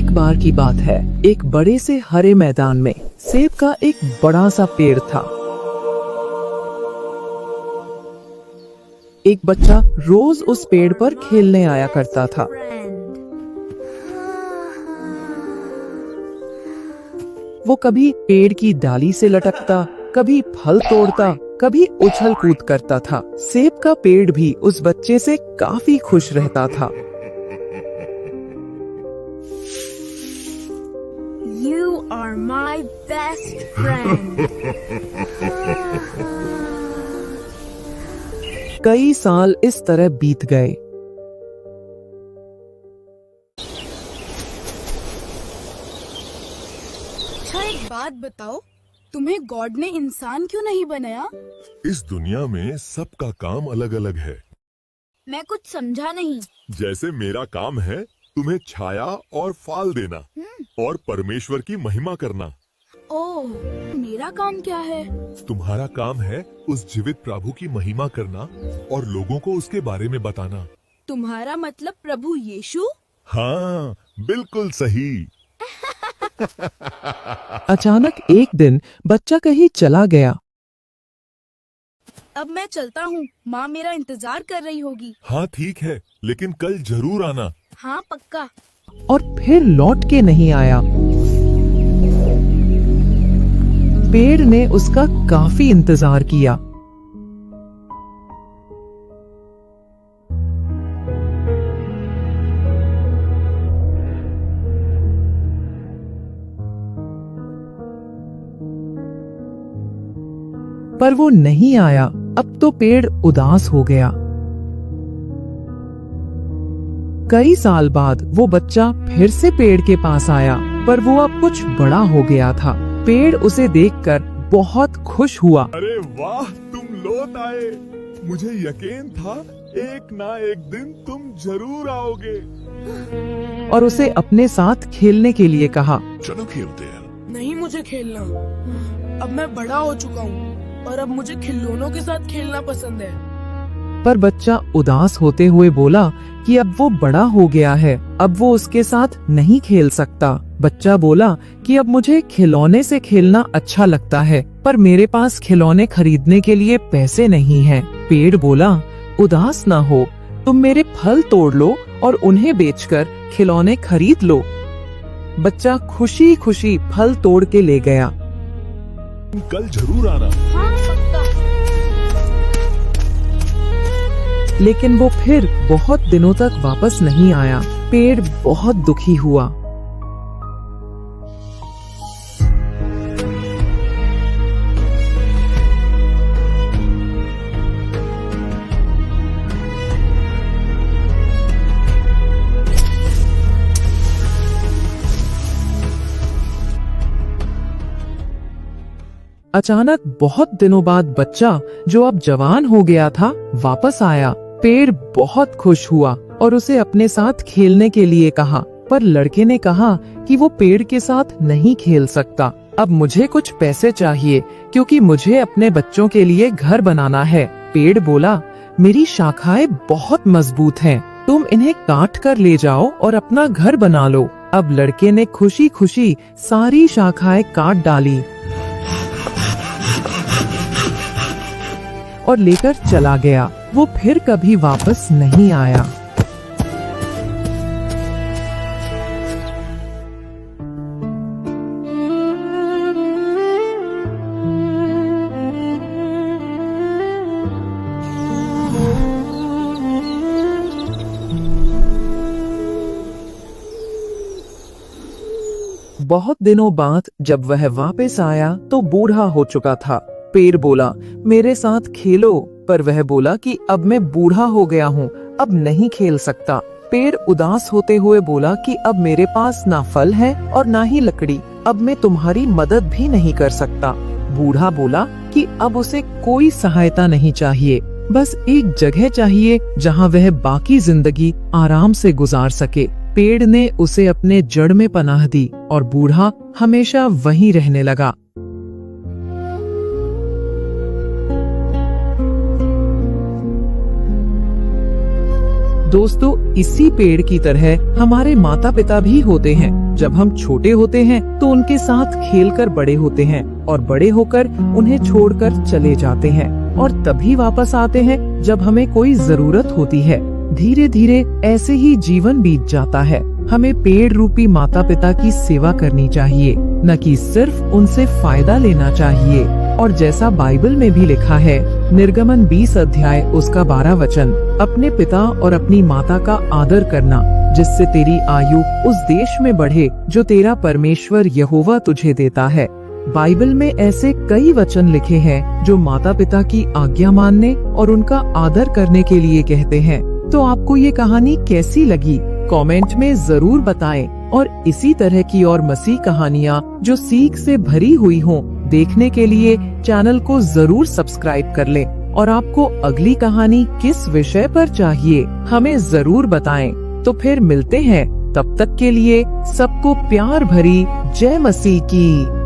एक बार की बात है, एक बड़े से हरे मैदान में सेब का एक बड़ा सा पेड़ था। एक बच्चा रोज उस पेड़ पर खेलने आया करता था। वो कभी पेड़ की डाली से लटकता, कभी फल तोड़ता, कभी उछल कूद करता था। सेब का पेड़ भी उस बच्चे से काफी खुश रहता था। You are my best friend. कई साल इस तरह बीत गए। अच्छा, एक बात बताओ, तुम्हें गॉड ने इंसान क्यों नहीं बनाया? इस दुनिया में सबका काम अलग अलग है। मैं कुछ समझा नहीं। जैसे मेरा काम है तुम्हें छाया और फल देना और परमेश्वर की महिमा करना। ओह, मेरा काम क्या है? तुम्हारा काम है उस जीवित प्रभु की महिमा करना और लोगों को उसके बारे में बताना। तुम्हारा मतलब प्रभु यीशु? हाँ, बिल्कुल सही। अचानक एक दिन बच्चा कहीं चला गया। अब मैं चलता हूँ, माँ मेरा इंतजार कर रही होगी। हाँ ठीक है, लेकिन कल जरूर आना। हाँ पक्का। और फिर लौट के नहीं आया। पेड़ ने उसका काफी इंतजार किया। पर वो नहीं आया। अब तो पेड़ उदास हो गया। कई साल बाद वो बच्चा फिर से पेड़ के पास आया, पर वो अब कुछ बड़ा हो गया था। पेड़ उसे देखकर बहुत खुश हुआ। अरे वाह, तुम लौट आए। मुझे यकीन था एक ना एक दिन तुम जरूर आओगे। और उसे अपने साथ खेलने के लिए कहा। चलो खेलते हैं। नहीं, मुझे खेलना। अब मैं बड़ा हो चुका हूँ और अब मुझे खिलौनों के साथ खेलना पसंद है। पर बच्चा उदास होते हुए बोला कि अब वो बड़ा हो गया है, अब वो उसके साथ नहीं खेल सकता। बच्चा बोला कि अब मुझे खिलौने से खेलना अच्छा लगता है, पर मेरे पास खिलौने खरीदने के लिए पैसे नहीं हैं। पेड़ बोला, उदास ना हो, तुम मेरे फल तोड़ लो और उन्हें बेचकर खिलौने खरीद लो। बच्चा खुशी खुशी फल तोड़ के ले गया। कल जरूर आना। हाँ पक्का। लेकिन वो फिर बहुत दिनों तक वापस नहीं आया। पेड़ बहुत दुखी हुआ। अचानक बहुत दिनों बाद बच्चा, जो अब जवान हो गया था, वापस आया। पेड़ बहुत खुश हुआ और उसे अपने साथ खेलने के लिए कहा, पर लड़के ने कहा कि वो पेड़ के साथ नहीं खेल सकता। अब मुझे कुछ पैसे चाहिए, क्योंकि मुझे अपने बच्चों के लिए घर बनाना है। पेड़ बोला, मेरी शाखाएं बहुत मजबूत हैं, तुम इन्हें काट कर ले जाओ और अपना घर बना लो। अब लड़के ने खुशी खुशी सारी शाखाएं काट डाली और लेकर चला गया। वो फिर कभी वापस नहीं आया। बहुत दिनों बाद जब वह वापस आया तो बूढ़ा हो चुका था। पेड़ बोला, मेरे साथ खेलो, पर वह बोला कि अब मैं बूढ़ा हो गया हूँ, अब नहीं खेल सकता। पेड़ उदास होते हुए बोला कि अब मेरे पास ना फल है और ना ही लकड़ी, अब मैं तुम्हारी मदद भी नहीं कर सकता। बूढ़ा बोला कि अब उसे कोई सहायता नहीं चाहिए, बस एक जगह चाहिए जहाँ वह बाकी जिंदगी आराम से गुजार सके। पेड़ ने उसे अपने जड़ में पनाह दी और बूढ़ा हमेशा वहीं रहने लगा। दोस्तों, इसी पेड़ की तरह हमारे माता पिता भी होते हैं। जब हम छोटे होते हैं तो उनके साथ खेलकर बड़े होते हैं और बड़े होकर उन्हें छोड़कर चले जाते हैं और तभी वापस आते हैं जब हमें कोई जरूरत होती है। धीरे धीरे ऐसे ही जीवन बीत जाता है। हमें पेड़ रूपी माता पिता की सेवा करनी चाहिए, न कि सिर्फ उनसे फायदा लेना चाहिए। और जैसा बाइबल में भी लिखा है, निर्गमन 20 अध्याय उसका 12 वचन, अपने पिता और अपनी माता का आदर करना, जिससे तेरी आयु उस देश में बढ़े जो तेरा परमेश्वर यहोवा तुझे देता है। बाइबल में ऐसे कई वचन लिखे हैं जो माता पिता की आज्ञा मानने और उनका आदर करने के लिए कहते हैं। तो आपको ये कहानी कैसी लगी? कमेंट में जरूर बताएं और इसी तरह की और मसीह कहानियाँ जो सीख से भरी हुई हों देखने के लिए चैनल को जरूर सब्सक्राइब कर लें। और आपको अगली कहानी किस विषय पर चाहिए हमें जरूर बताएं। तो फिर मिलते हैं, तब तक के लिए सबको प्यार भरी जय मसीह की।